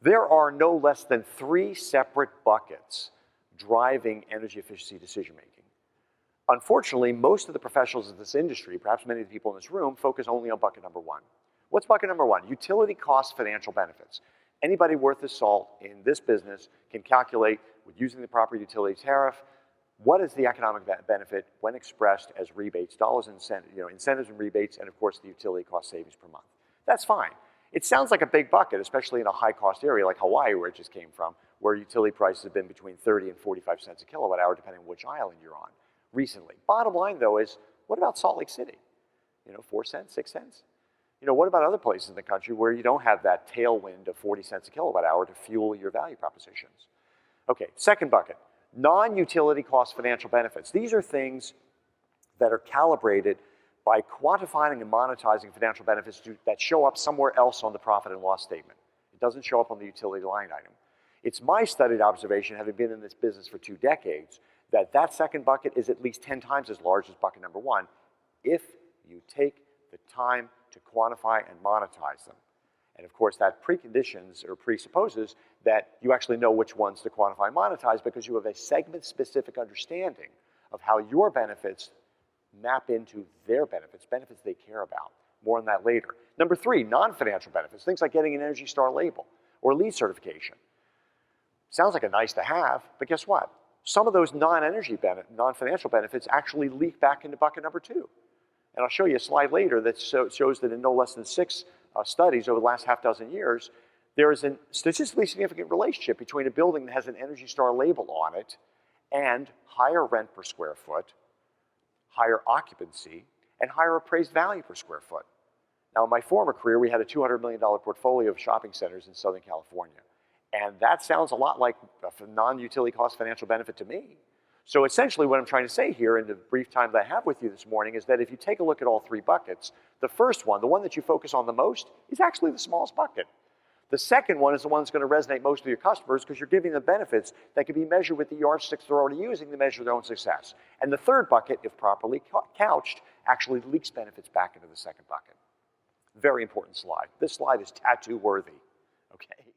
There are no less than 3 separate buckets driving energy efficiency decision-making. Unfortunately, most of the professionals in this industry, perhaps many of the people in this room, focus only on bucket number 1. What's bucket number 1? Utility cost financial benefits. Anybody worth his salt in this business can calculate, with using the proper utility tariff, what is the economic benefit when expressed as rebates, dollars and incentives and rebates, and of course the utility cost savings per month. That's fine. It sounds like a big bucket, especially in a high-cost area like Hawaii, where it just came from, where utility prices have been between 30 and 45 cents a kilowatt hour, depending on which island you're on, recently. Bottom line, though, is what about Salt Lake City? 4 cents, 6 cents? What about other places in the country where you don't have that tailwind of 40 cents a kilowatt hour to fuel your value propositions? Okay, second bucket, non-utility cost financial benefits. These are things that are calibrated by quantifying and monetizing financial benefits that show up somewhere else on the profit and loss statement. It doesn't show up on the utility line item. It's my studied observation, having been in this business for 2 decades, that that second bucket is at least 10 times as large as bucket number 1 if you take the time to quantify and monetize them. And of course, that preconditions or presupposes that you actually know which ones to quantify and monetize because you have a segment-specific understanding of how your benefits map into their benefits they care about. More on that later. Number 3, non-financial benefits, things like getting an ENERGY STAR label or LEED certification. Sounds like a nice to have, but guess what? Some of those non-financial benefits actually leak back into bucket number 2. And I'll show you a slide later that shows that in no less than 6 studies over the last half dozen years, there is a statistically significant relationship between a building that has an ENERGY STAR label on it and higher rent per square foot, higher occupancy, and higher appraised value per square foot. Now, in my former career, we had a $200 million portfolio of shopping centers in Southern California. And that sounds a lot like a non-utility cost financial benefit to me. So essentially what I'm trying to say here in the brief time that I have with you this morning is that if you take a look at all 3 buckets, the first one, the one that you focus on the most, is actually the smallest bucket. The second one is the one that's going to resonate most with your customers because you're giving them benefits that can be measured with the yardsticks they're already using to measure their own success. And the third bucket, if properly couched, actually leaks benefits back into the second bucket. Very important slide. This slide is tattoo worthy, okay?